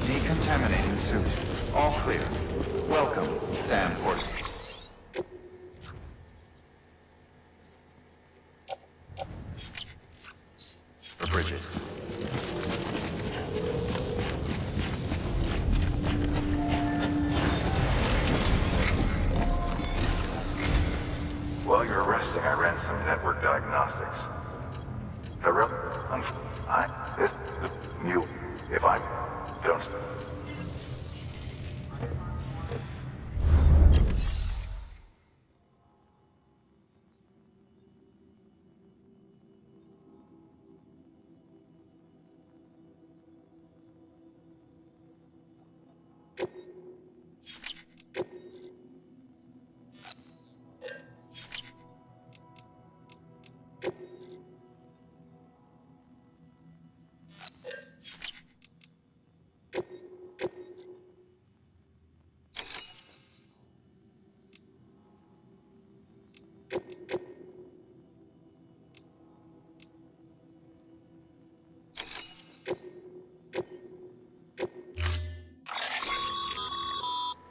Decontaminating suit. All clear. Welcome, Sam Porter. For Bridges. While you're resting, I ran some network diagnostics. You, if I don't.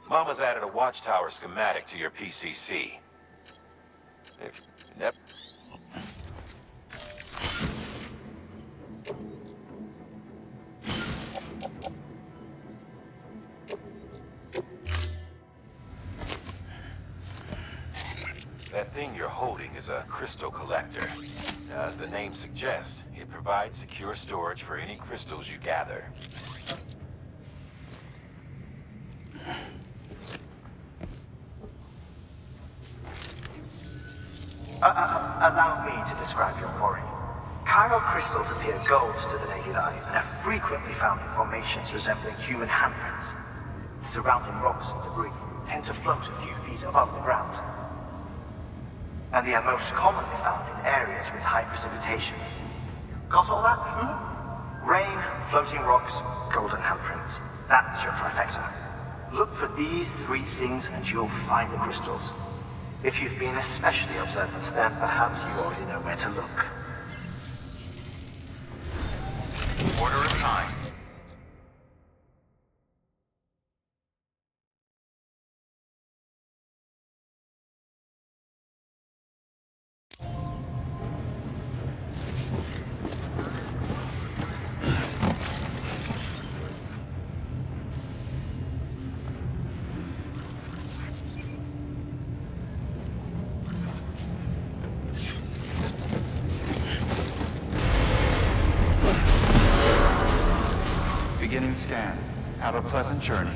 Mama's added a watchtower schematic to your PCC. Yep. That thing you're holding is a crystal collector. As the name suggests, it provides secure storage for any crystals you gather. Allow me to describe your quarry. Chiral crystals appear gold to the naked eye and are frequently found in formations resembling human handprints. The surrounding rocks and debris tend to float a few feet above the ground. And they are most commonly found in areas with high precipitation. Got all that? Rain, floating rocks, golden handprints. That's your trifecta. Look for these three things and you'll find the crystals. If you've been especially observant, then perhaps you already know where to look. Order assigned. Beginning scan. Have a pleasant journey.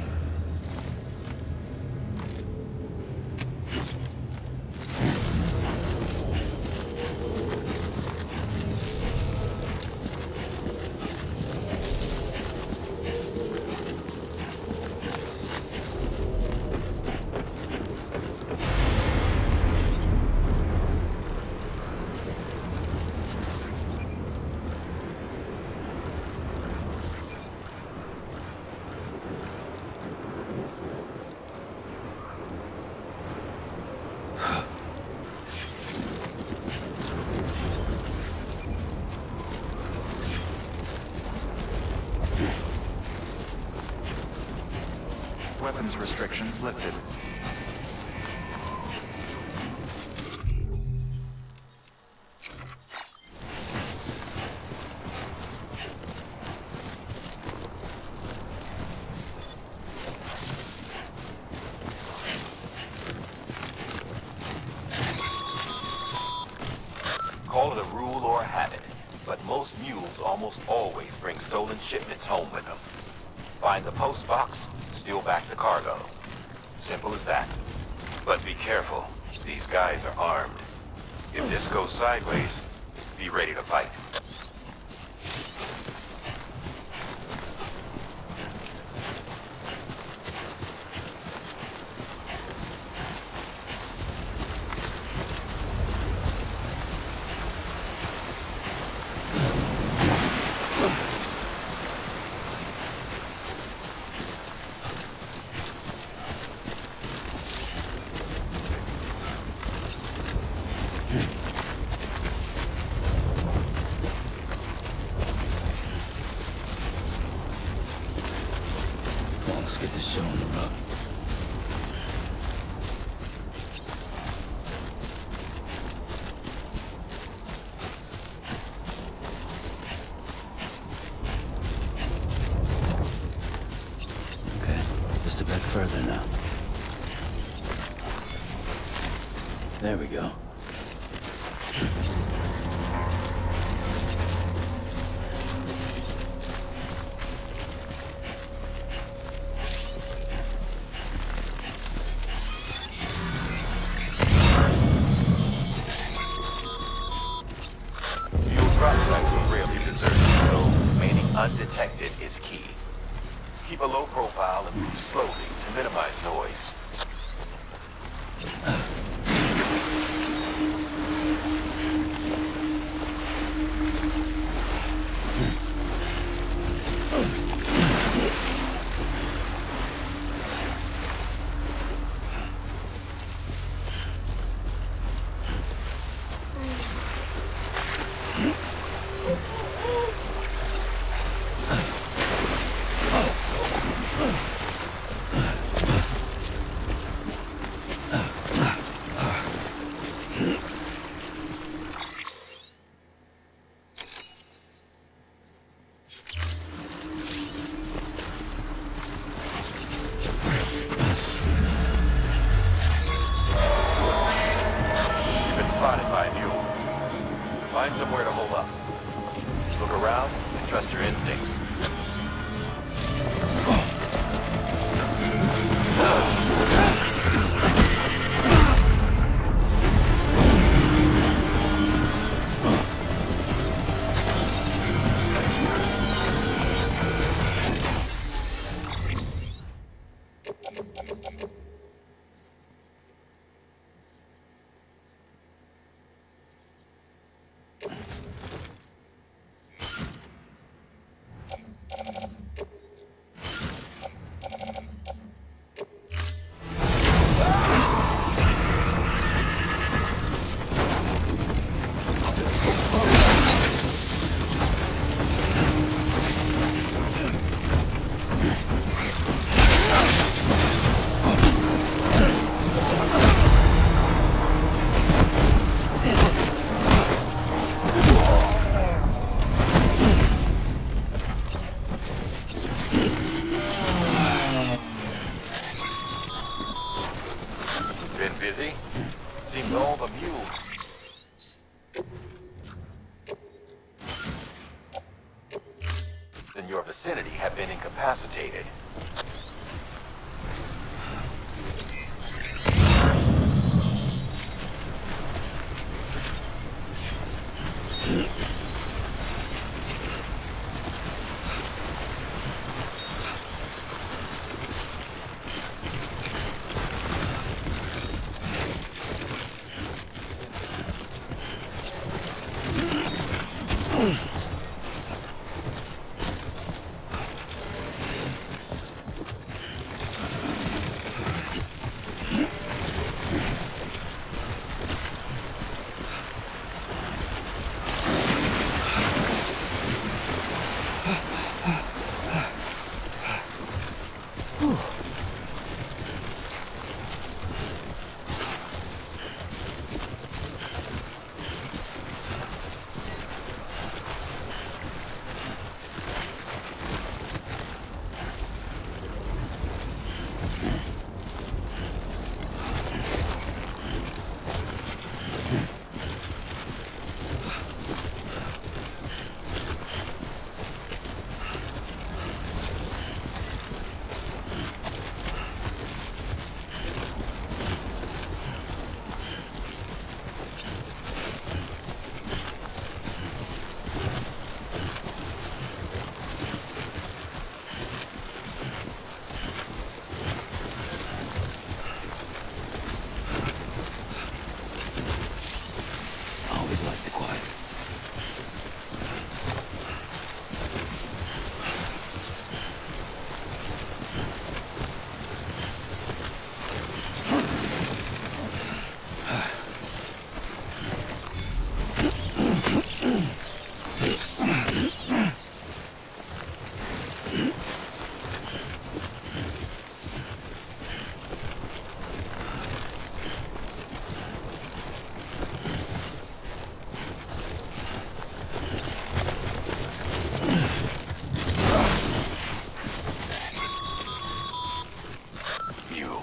Weapons restrictions lifted. Call it a rule or a habit, but most mules almost always bring stolen shipments home with them. Find the post box, steal back the cargo. Simple as that. But be careful. These guys are armed. If this goes sideways, be ready to fight. together now. There we go. Fuel drop sites are rarely deserted, so remaining undetected is key. Keep a low profile and move slowly to minimize noise. Spotted by a mule. Find somewhere to hold up. Look around and trust your instincts. Been busy? Seems all the mules in your vicinity have been incapacitated.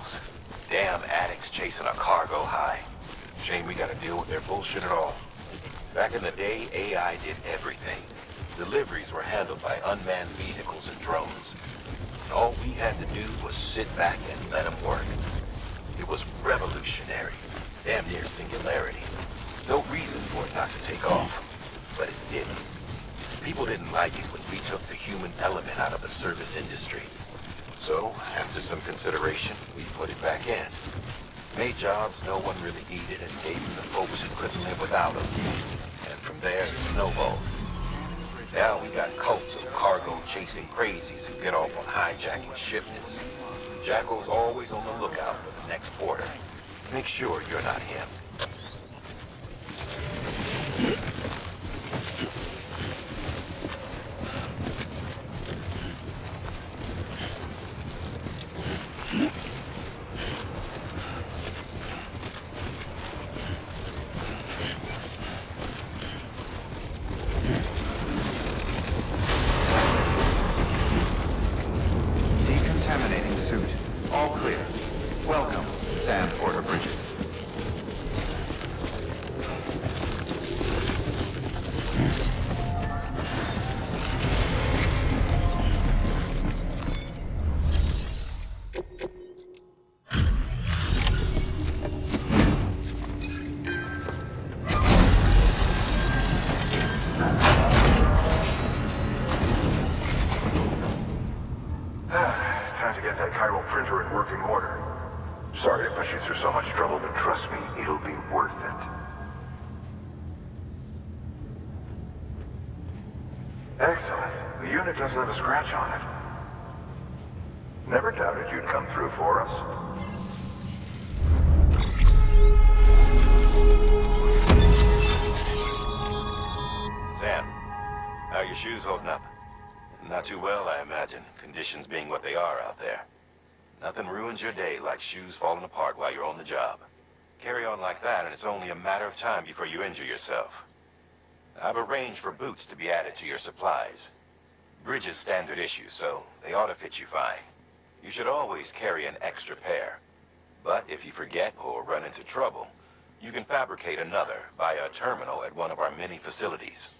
mules. Damn addicts chasing a cargo high. Shame we gotta deal with their bullshit at all. Back in the day, AI did everything. Deliveries were handled by unmanned vehicles and drones. All we had to do was sit back and let them work. It was revolutionary, damn near singularity. No reason for it not to take off, but it didn't. People didn't like it when we took the human element out of the service industry. So, after some consideration, we put it back in. Made jobs no one really needed and gave them to folks who couldn't live without them. And from there, it snowballed. Now we got cults of cargo-chasing crazies who get off on hijacking shipments. Jackal's always on the lookout for the next order. Make sure you're not him. Decontaminating suit. All clear. Welcome, Sam Porter Bridges. Time to get that chiral printer in working order. Sorry to put you through so much trouble, but trust me, it'll be worth it. Excellent. The unit doesn't have a scratch on it. Never doubted you'd come through for us. Sam, how are your shoes holding up? Not too well, I imagine, conditions being what they are out there. Nothing ruins your day like shoes falling apart while you're on the job. Carry on like that and it's only a matter of time before you injure yourself. I've arranged for boots to be added to your supplies. Bridges standard issue, so they ought to fit you fine. You should always carry an extra pair. But if you forget or run into trouble, you can fabricate another via a terminal at one of our many facilities.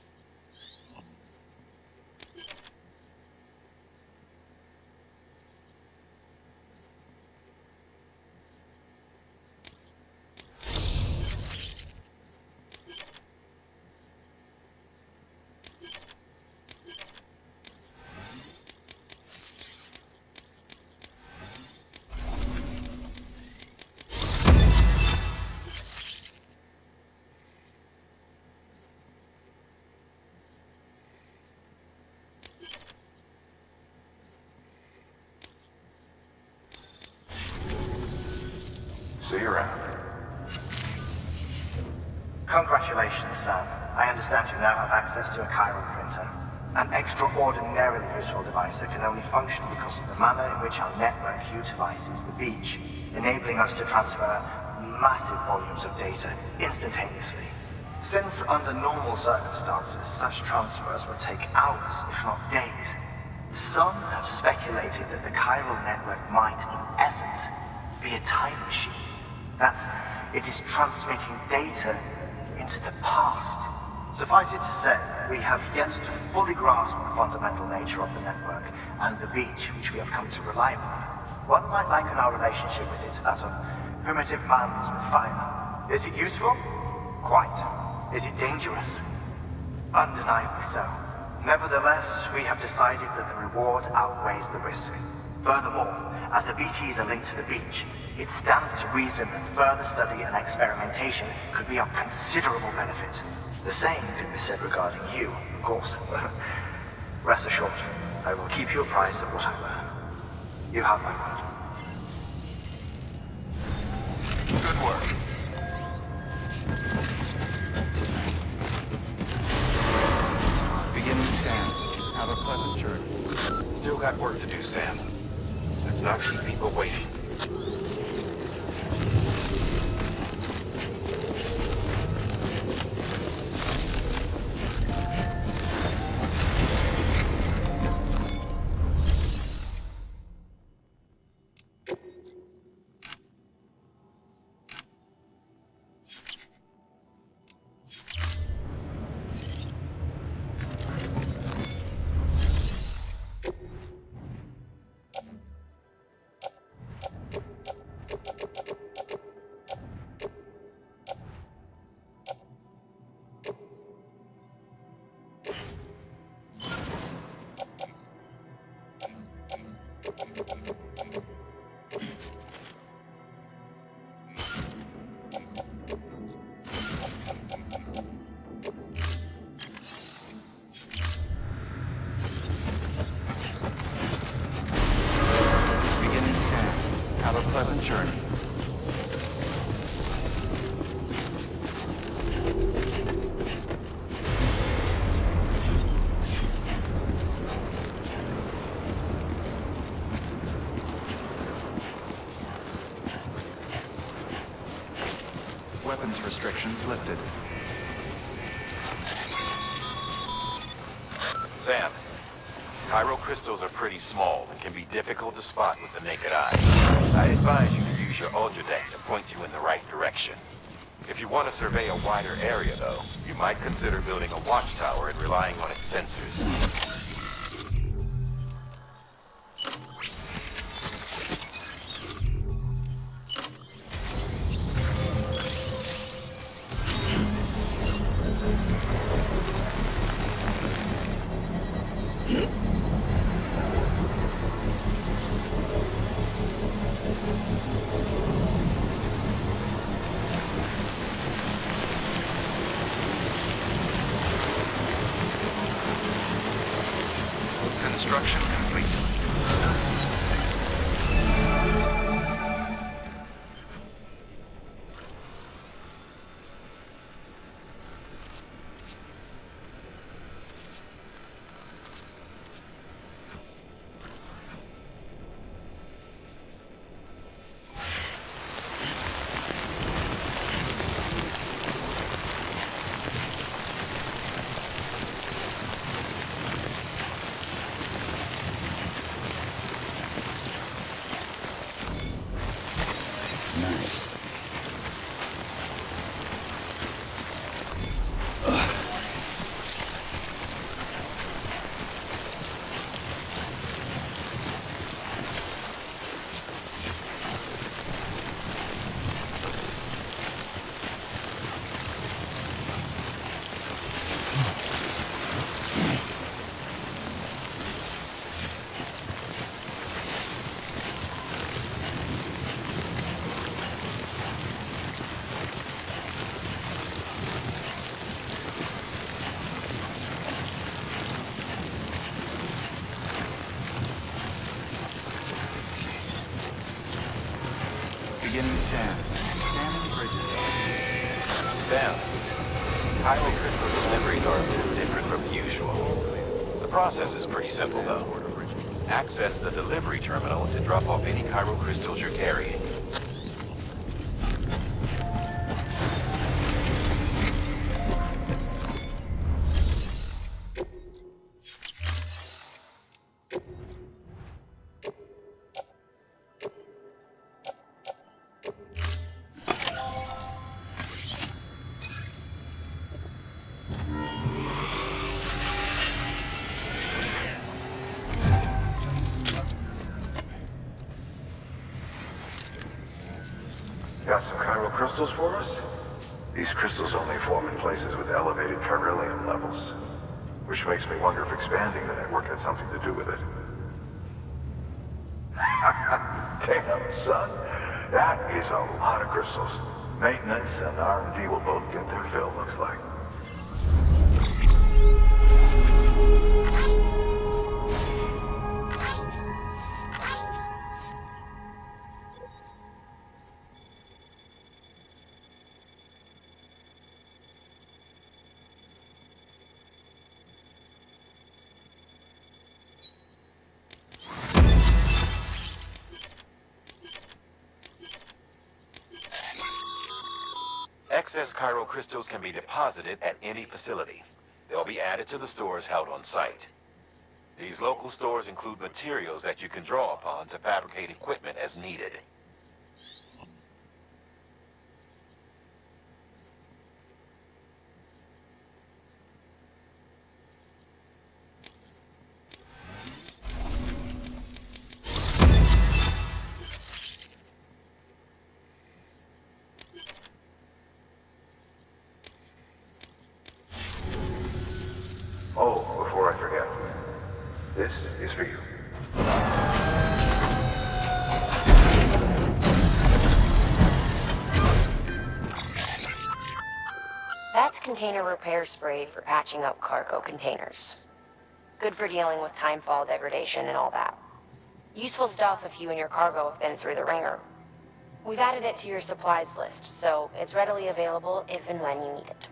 See you around. Congratulations, Sam. I understand you now have access to a chiral printer. An extraordinarily useful device that can only function because of the manner in which our network utilizes the beach, enabling us to transfer massive volumes of data instantaneously. Since under normal circumstances, such transfers would take hours, if not days, some have speculated that the chiral network might, in essence, be a time machine. That it is transmitting data into the past. Suffice it to say, we have yet to fully grasp the fundamental nature of the network and the beach which we have come to rely upon. One might liken our relationship with it that of primitive man's with fire. Is it useful? Quite. Is it dangerous? Undeniably so. Nevertheless, we have decided that the reward outweighs the risk. Furthermore, as the BTs are linked to the beach, it stands to reason that further study and experimentation could be of considerable benefit. The same could be said regarding you, of course. Rest assured, I will keep you apprised of what I learn. You have my word. Good work. Beginning scan. Have a pleasant journey. Still got work to do, Sam. Let's not keep people waiting. journey. Weapons restrictions lifted. Sam, Chiral crystals are pretty small and can be difficult to spot with the naked eye. I advise you to use your Ultradeck to point you in the right direction. If you want to survey a wider area, though, you might consider building a watchtower and relying on its sensors. Construction complete. Nice. Beginning scan. Scanning bridges. Sam, Chiral crystal deliveries are a bit different from usual. The process is pretty simple, though. Access the delivery terminal to drop off any Chiral crystals you're carrying. Got some chiral crystals for us? These crystals only form in places with elevated chiralium levels, which makes me wonder if expanding the network had something to do with it. Damn, son. That is a lot of crystals. Maintenance and R&D will both get their fill, looks like. Excess chiral crystals can be deposited at any facility. They'll be added to the stores held on site. These local stores include materials that you can draw upon to fabricate equipment as needed. Oh, before I forget, this is for you. That's container repair spray for patching up cargo containers. Good for dealing with timefall degradation and all that. Useful stuff if you and your cargo have been through the ringer. We've added it to your supplies list, so it's readily available if and when you need it.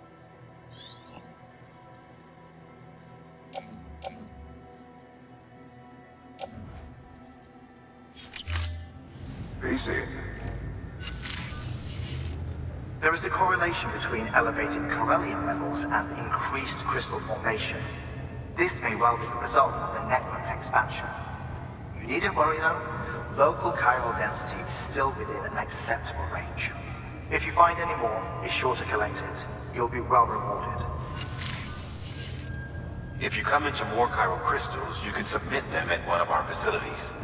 PC. There is a correlation between elevated Corellium levels and increased crystal formation. This may well be the result of the network's expansion. You needn't worry though. Local chiral density is still within an acceptable range. If you find any more, be sure to collect it. You'll be well rewarded. If you come into more chiral crystals, you can submit them at one of our facilities.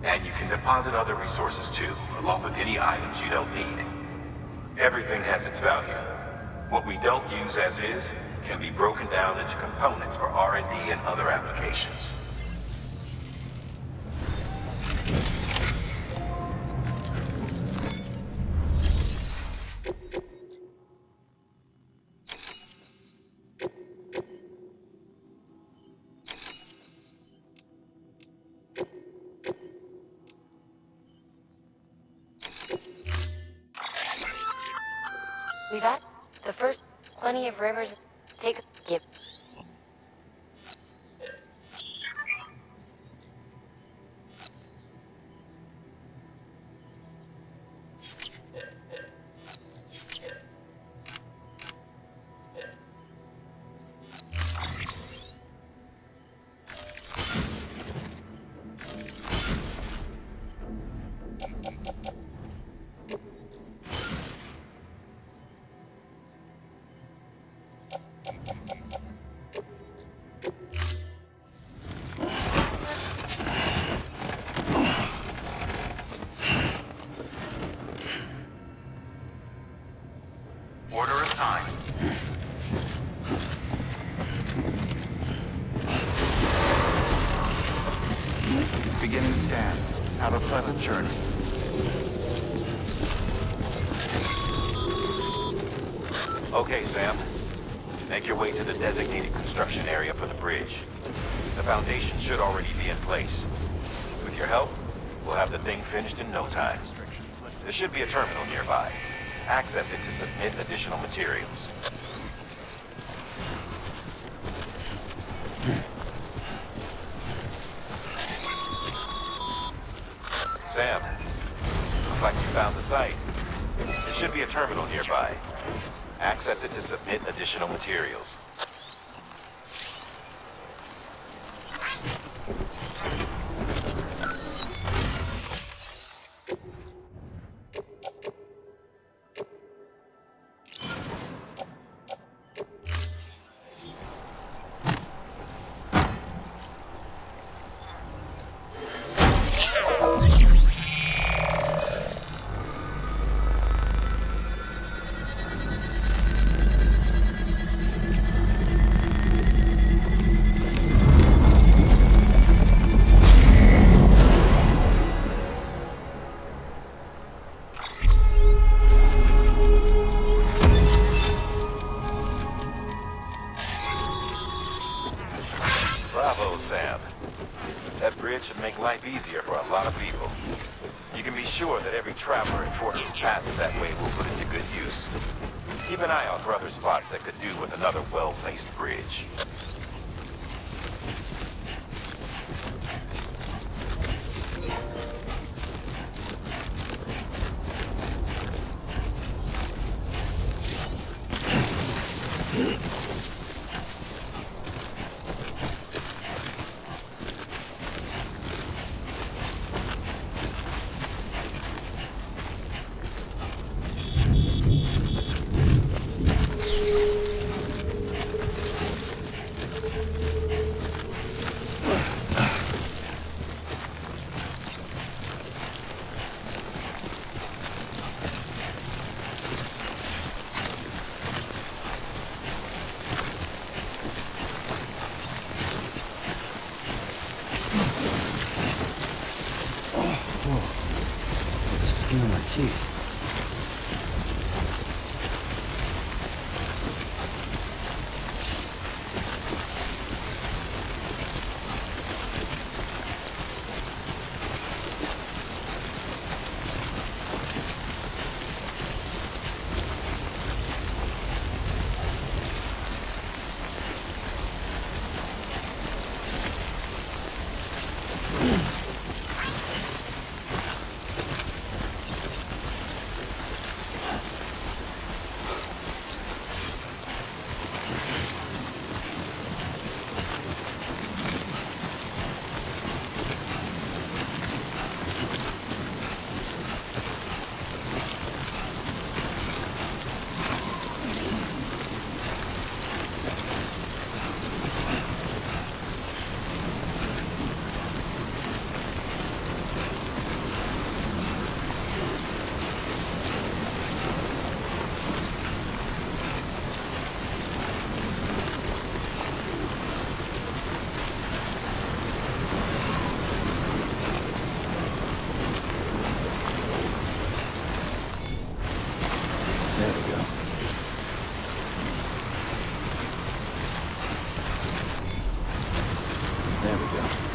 And you can deposit other resources too, along with any items you don't need. Everything has its value. What we don't use as is can be broken down into components for R&D and other applications. We've had the first plenty of rivers. Take a skip. Order assigned. Beginning scan. Have a pleasant journey. Okay, Sam. Make your way to the designated construction area for the bridge. The foundation should already be in place. With your help, we'll have the thing finished in no time. There should be a terminal nearby. Access it to submit additional materials. Sam, looks like you found the site. There should be a terminal nearby. Access it to submit additional materials. Bravo, Sam. That bridge should make life easier for a lot of people. You can be sure that every traveler in Fort who passes that way will put it to good use. Keep an eye out for other spots that could do with another well-placed bridge. There we go. There we go.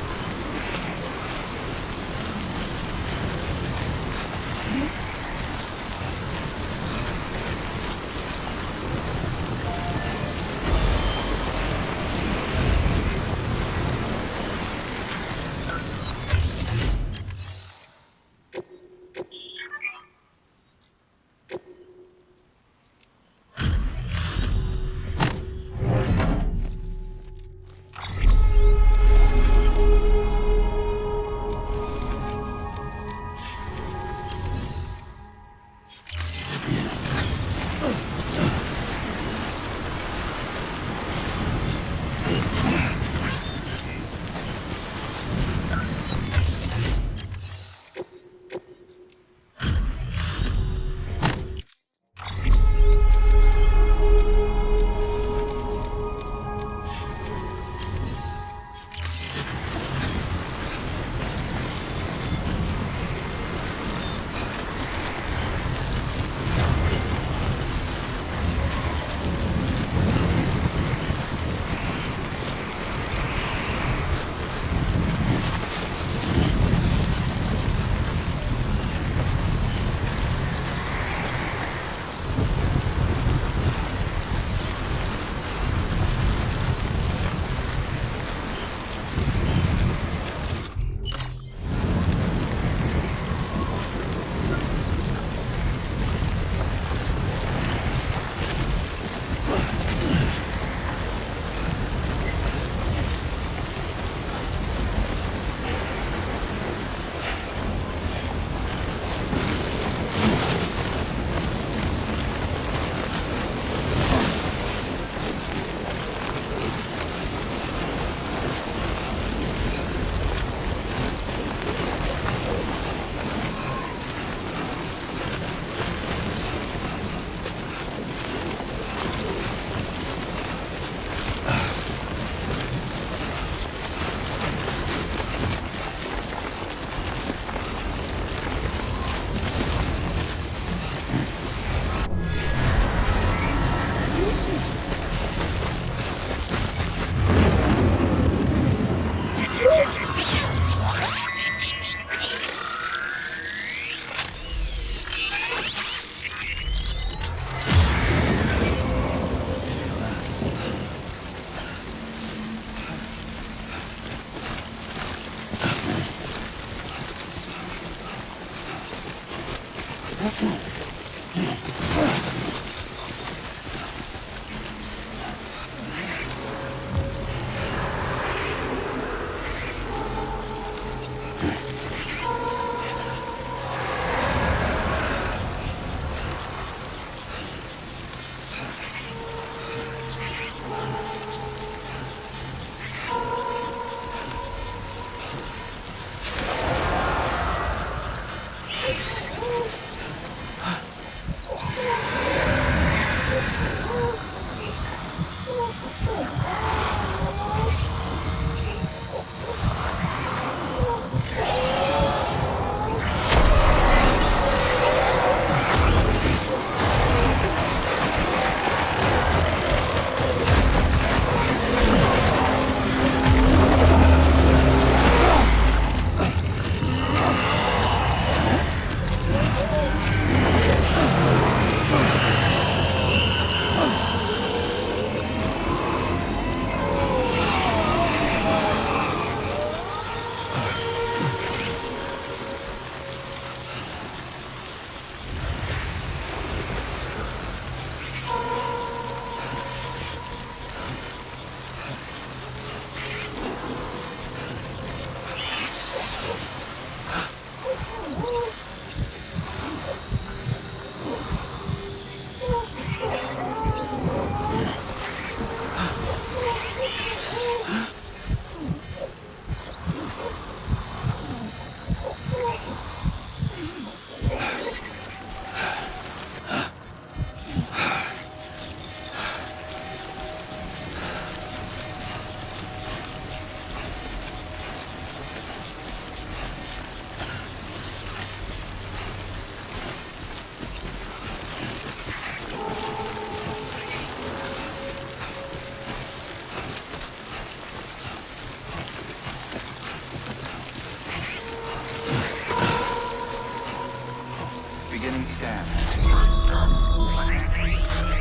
scan.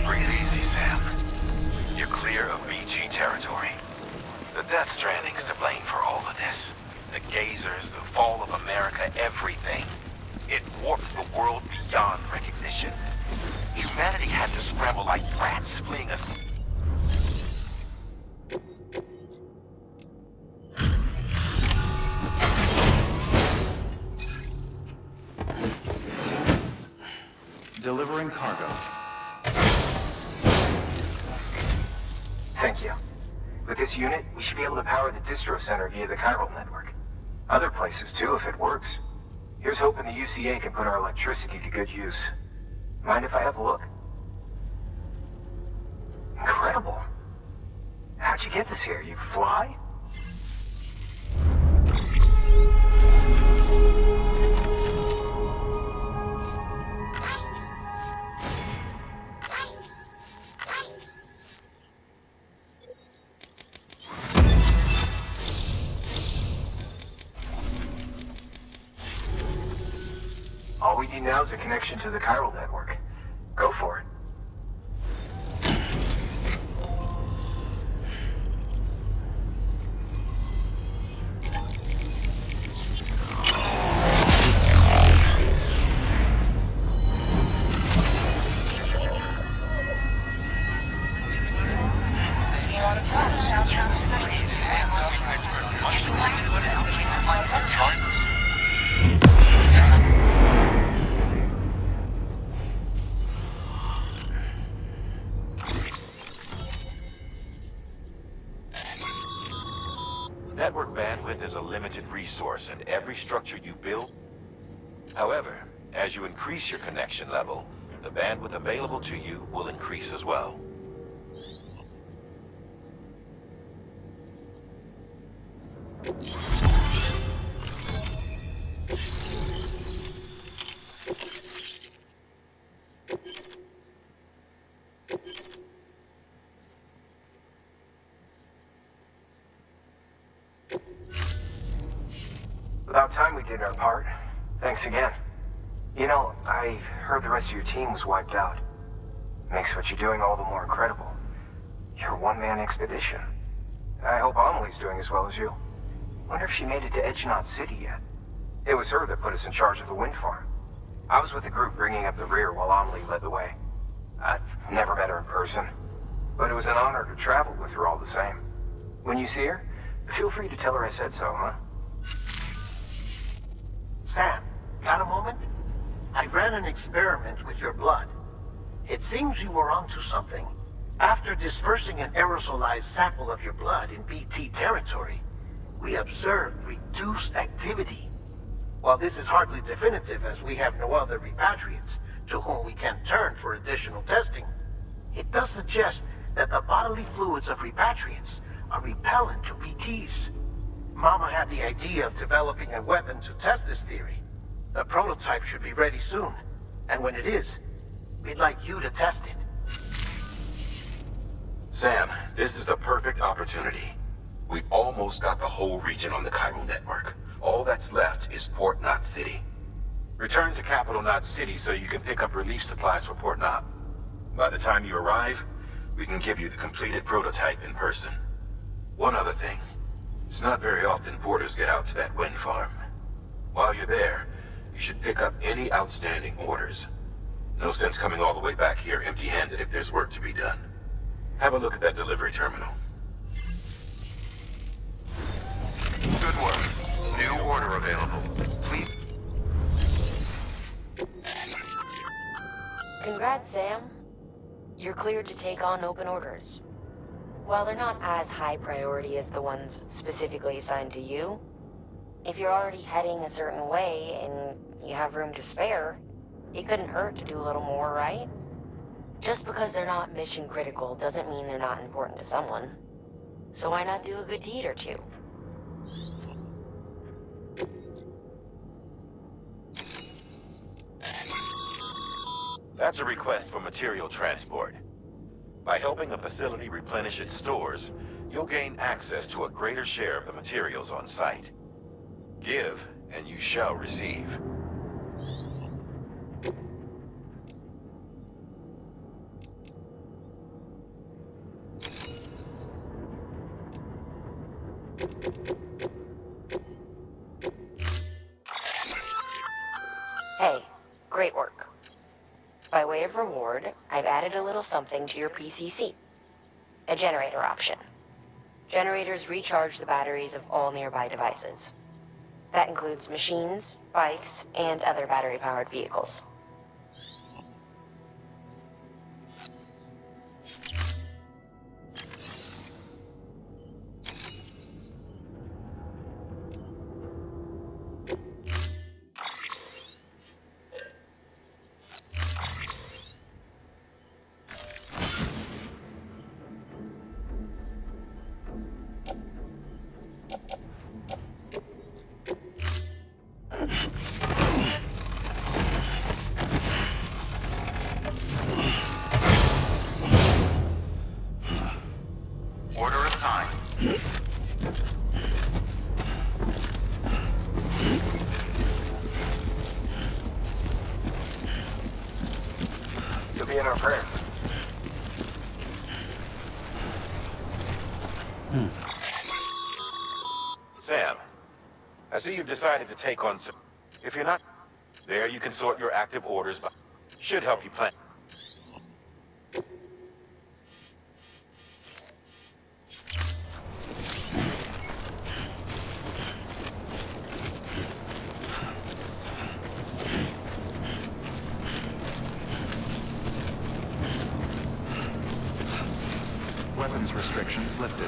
Breathe easy, Sam. You're clear of BG territory. The Death Stranding's to blame for all of this. The gazers, the fall of America, everything. It warped the world beyond recognition. Humanity had to scramble like rats fleeing a... Delivering cargo. Thank you. With this unit, we should be able to power the distro center via the chiral network. Other places too, if it works. Here's hoping the UCA can put our electricity to good use. Mind if I have a look? Incredible. How'd you get this here? You fly? All we need now is a connection to the chiral network. Go for it. Network bandwidth is a limited resource in every structure you build. However, as you increase your connection level, the bandwidth available to you will increase as well. About time we did our part. Thanks again. You know, I heard the rest of your team was wiped out. Makes what you're doing all the more incredible. You're a one-man expedition. I hope Amelie's doing as well as you. Wonder if she made it to Edgenaut City yet. It was her that put us in charge of the wind farm. I was with the group bringing up the rear while Amelie led the way. I've never met her in person, but it was an honor to travel with her all the same. When you see her, feel free to tell her I said so, huh? Sam, got a moment? I ran an experiment with your blood. It seems you were onto something. After dispersing an aerosolized sample of your blood in BT territory, we observed reduced activity. While this is hardly definitive as we have no other repatriates to whom we can turn for additional testing, it does suggest that the bodily fluids of repatriates are repellent to BTs. Mama had the idea of developing a weapon to test this theory. The prototype should be ready soon, and when it is, we'd like you to test it. Sam, this is the perfect opportunity. We've almost got the whole region on the chiral network. All that's left is Port Knot City. Return to Capital Knot City so you can pick up relief supplies for Port Knot. By the time you arrive, we can give you the completed prototype in person. One other thing. It's not very often porters get out to that wind farm. While you're there, you should pick up any outstanding orders. No sense coming all the way back here empty-handed if there's work to be done. Have a look at that delivery terminal. Good work. New order available. Please. Congrats, Sam. You're cleared to take on open orders. While they're not as high priority as the ones specifically assigned to you, if you're already heading a certain way and you have room to spare, it couldn't hurt to do a little more, right? Just because they're not mission critical doesn't mean they're not important to someone. So why not do a good deed or two? That's a request for material transport. By helping a facility replenish its stores, you'll gain access to a greater share of the materials on site. Give, and you shall receive. By way of reward, I've added a little something to your PCC. A generator option. Generators recharge the batteries of all nearby devices. That includes machines, bikes, and other battery-powered vehicles. Order assigned. You'll be in our prayers. Sam, I see you've decided to take on some... If you're not... There you can sort your active orders by... Should help you plan. Weapons restrictions lifted.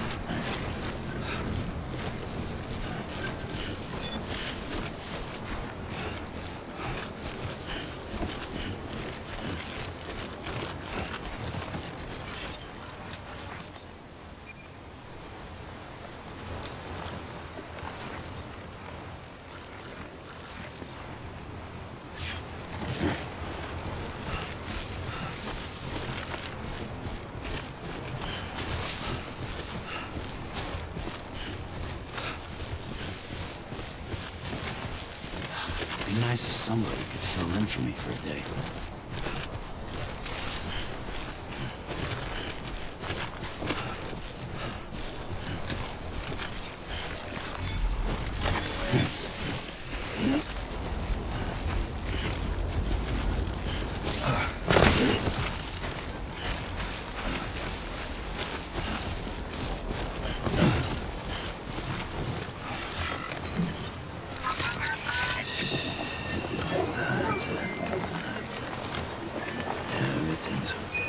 It'd be nice if somebody could fill in for me for a day. Everything's okay.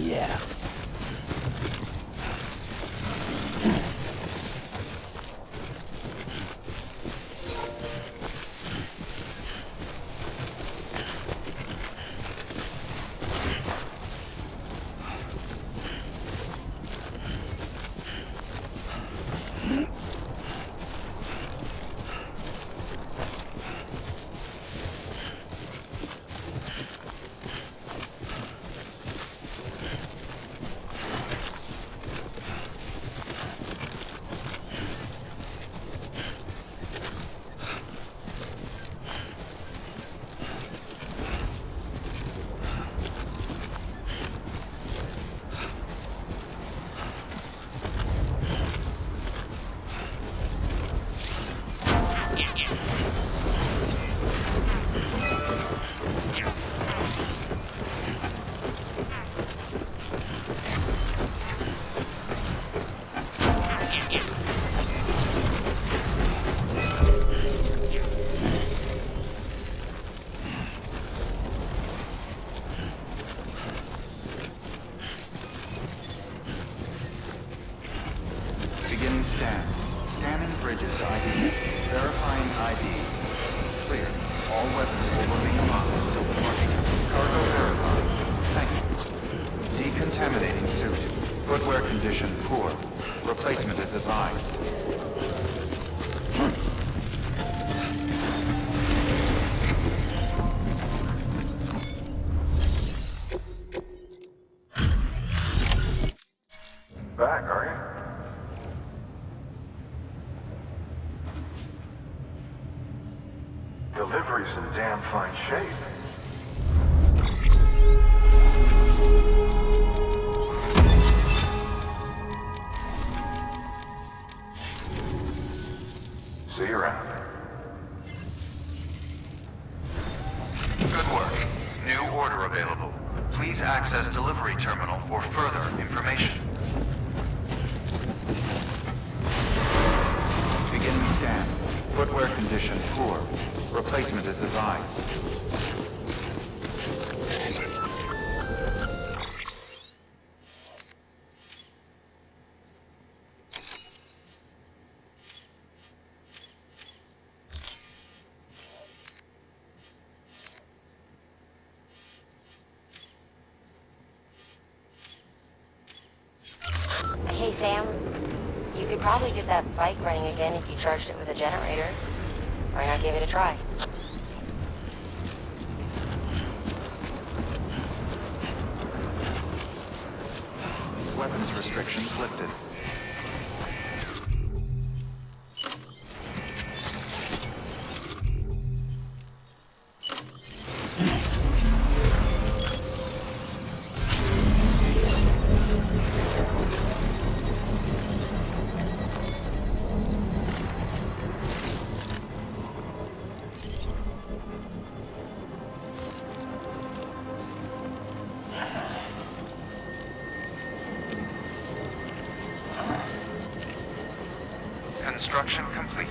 Yeah. Beginning scan. Scanning bridges ID. Verifying ID. Clear. All weapons will remain on until the morning. Cargo verified. Thank you. Decontaminating suit. Footwear condition poor. Replacement is advised. Back, are you? Delivery's in damn fine shape. See you around. Good work. New order available. Please access delivery terminal for further information. Beginning scan. Footwear condition poor. Replacement is advised. Hey, Sam. You could probably get that bike running again if you charged it with a generator. Why not give it a try? Weapons restrictions lifted. Construction complete.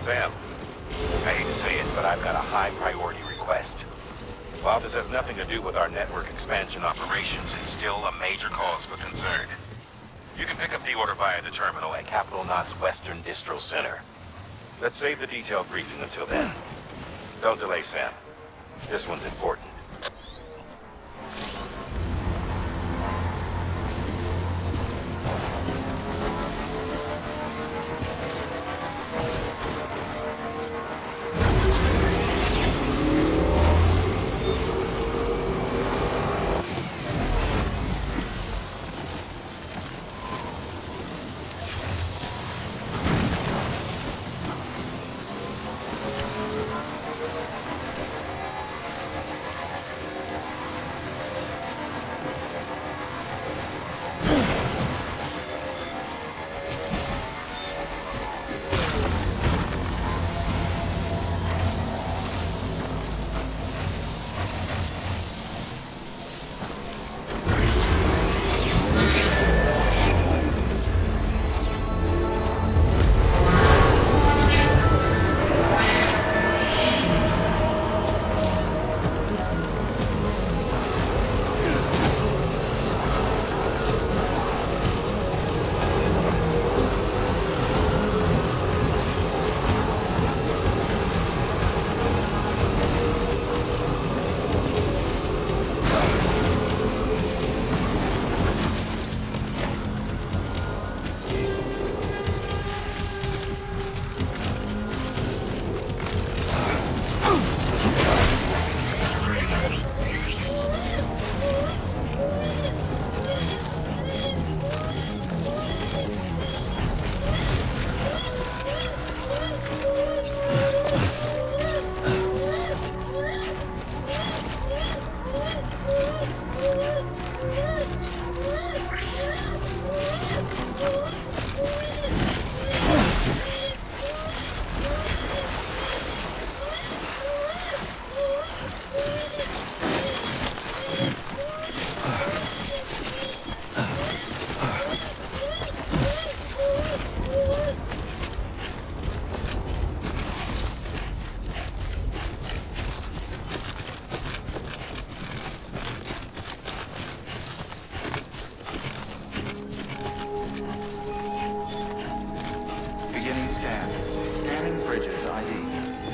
Sam, I hate to say it, but I've got a high priority request. While this has nothing to do with our network expansion operations, it's still a major cause for concern. You can pick up the order via the terminal at Capital Knot's Western Distro Center. Let's save the detailed briefing until then. Don't delay, Sam. This one's important.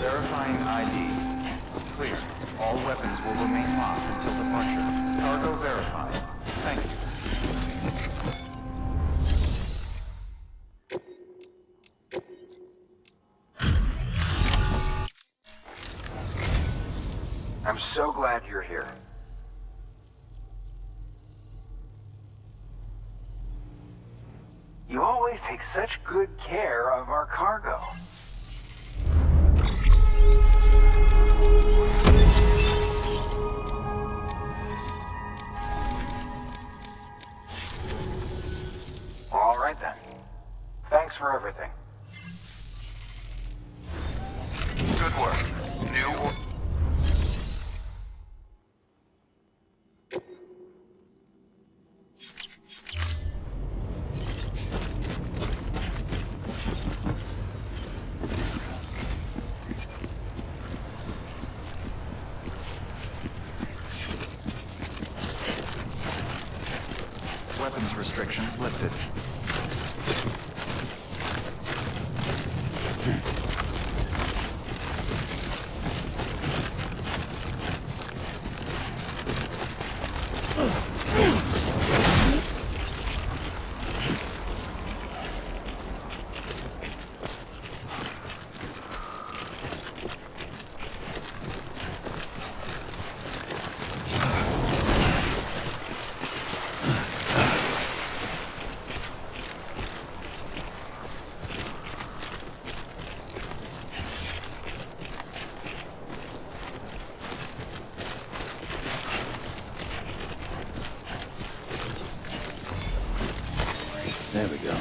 Verifying ID. Clear. All weapons will remain locked until departure. Cargo verified. Thank you. I'm so glad you're here. You always take such good care of our cargo. All right then. Thanks for everything. Good work. New... Weapons restrictions lifted. There we go.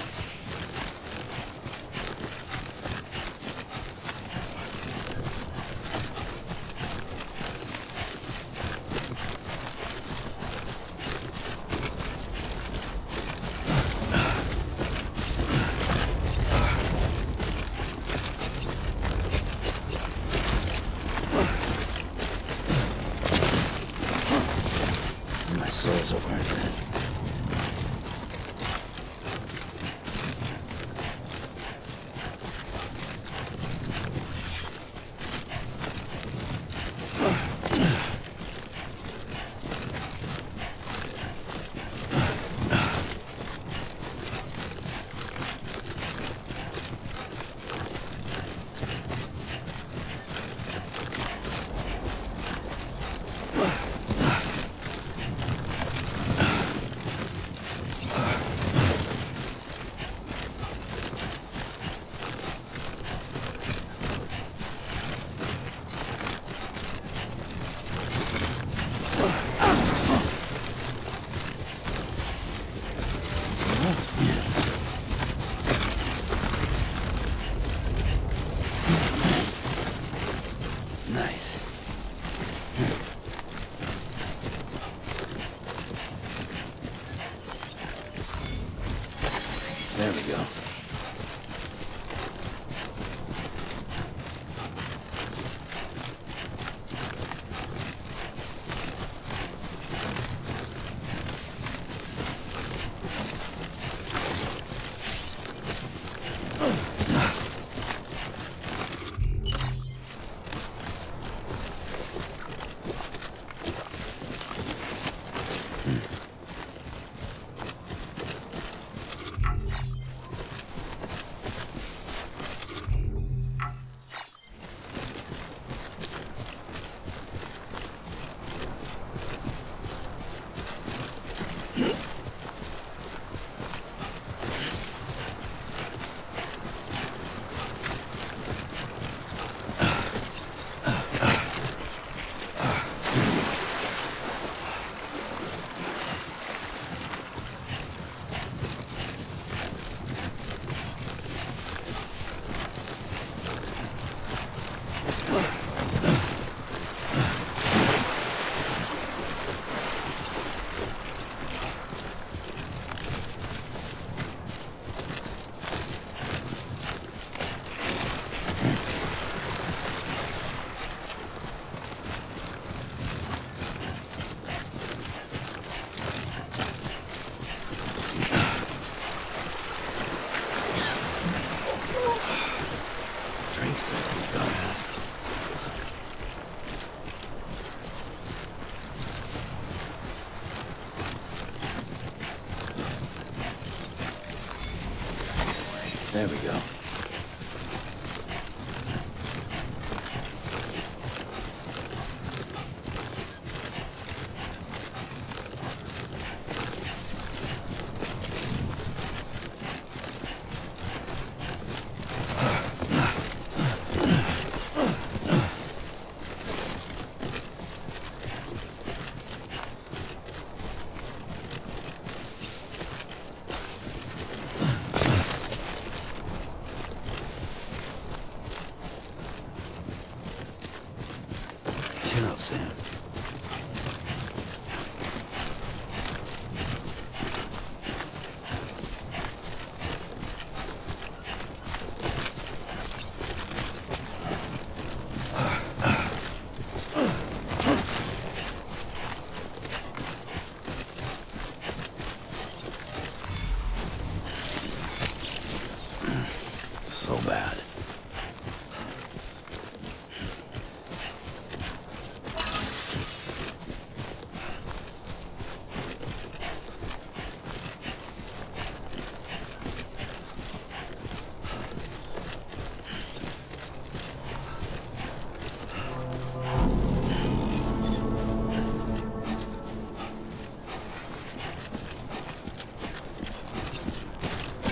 My soul's over it. Nice. There we go. There we go. Chill out, Sam. So bad.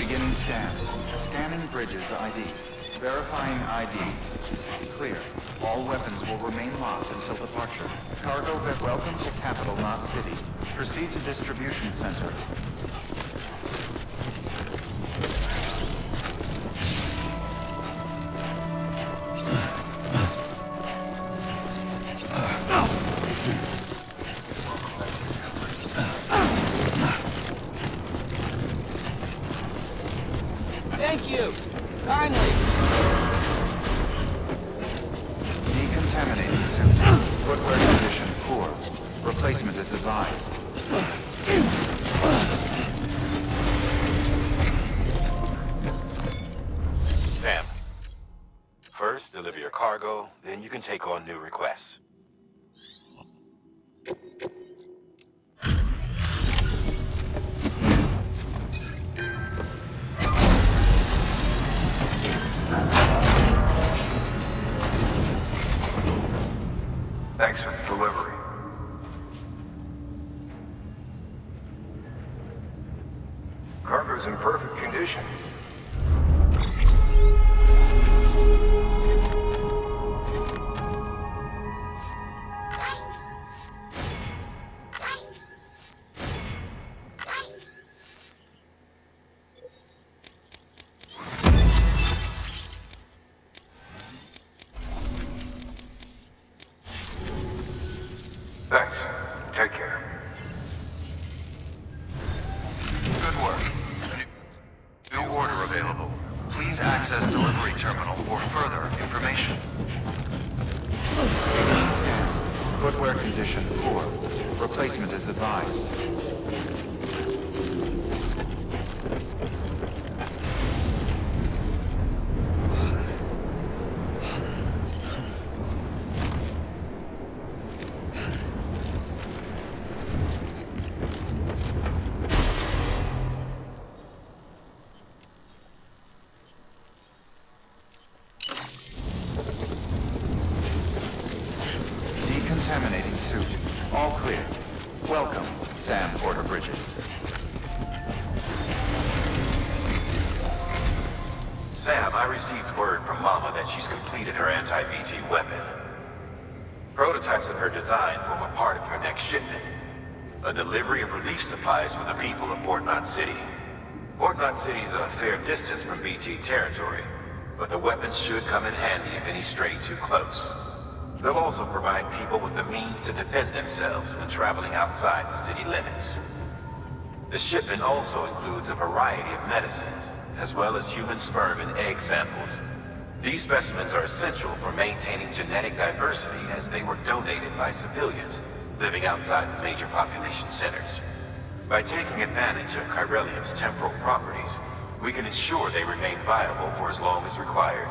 Beginning scan. Scanning bridges ID. Verifying ID. Clear. All weapons will remain locked until departure. Cargo welcome to Capital Knot City. Proceed to distribution center. Thank you! Kindly! Decontaminating suit. Footwear condition poor. Replacement is advised. Sam, first deliver your cargo, then you can take on new requests. Thanks for the delivery. Cargo's in perfect condition. Thanks. Take care. Good work. New order available. Please access delivery terminal for further information. Beginning scan. Footwear condition poor. Replacement is advised. Decontaminating suit. All clear. Welcome, Sam Porter Bridges. Sam, I received word from Mama that she's completed her anti-BT weapon. Prototypes of her design form a part of your next shipment. A delivery of relief supplies for the people of Port Knot City. Port Knot City is a fair distance from BT territory, but the weapons should come in handy if any stray too close. They'll also provide people with the means to defend themselves when traveling outside the city limits. The shipment also includes a variety of medicines, as well as human sperm and egg samples. These specimens are essential for maintaining genetic diversity as they were donated by civilians living outside the major population centers. By taking advantage of Chiralium's temporal properties, we can ensure they remain viable for as long as required.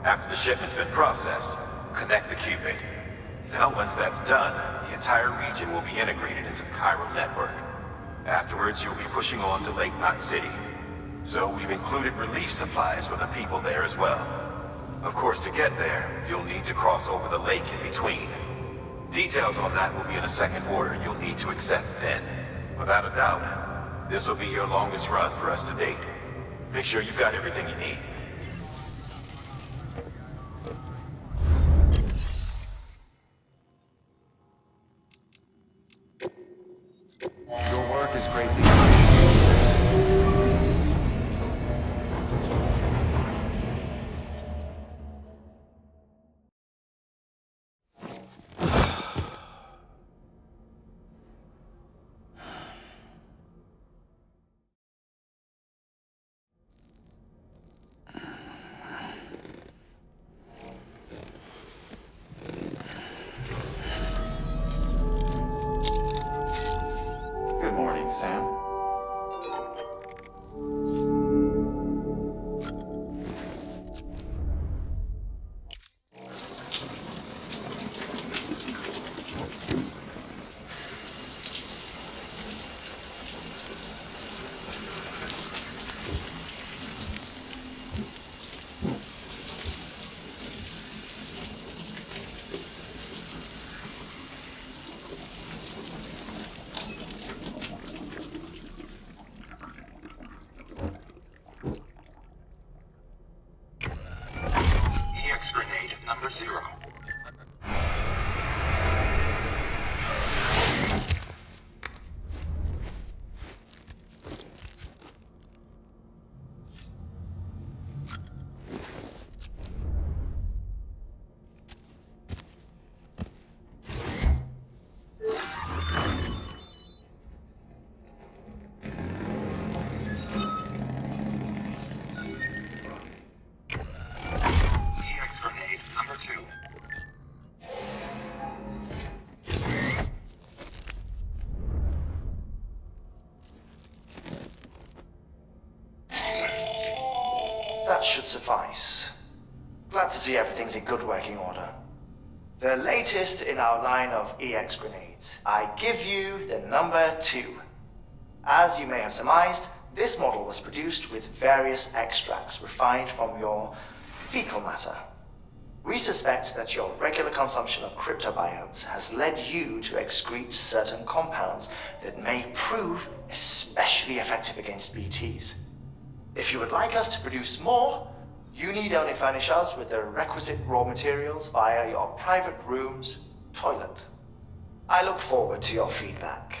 After the shipment's been processed, connect the qubit. Now, once that's done, the entire region will be integrated into the chiral network. Afterwards, you'll be pushing on to Lake Knot City. So we've included relief supplies for the people there as well. Of course, to get there, you'll need to cross over the lake in between. Details on that will be in a second order you'll need to accept then. Without a doubt, this will be your longest run for us to date. Make sure you've got everything you need. Your work is greatly appreciated. Good morning, Sam. EX grenade number 0. EX grenade number 2. That should suffice. Glad to see everything's in good working order. The latest in our line of EX grenades. I give you the number 2. As you may have surmised, this model was produced with various extracts refined from your fecal matter. We suspect that your regular consumption of cryptobiotes has led you to excrete certain compounds that may prove especially effective against BTs. If you would like us to produce more, you need only furnish us with the requisite raw materials via your private room's toilet. I look forward to your feedback.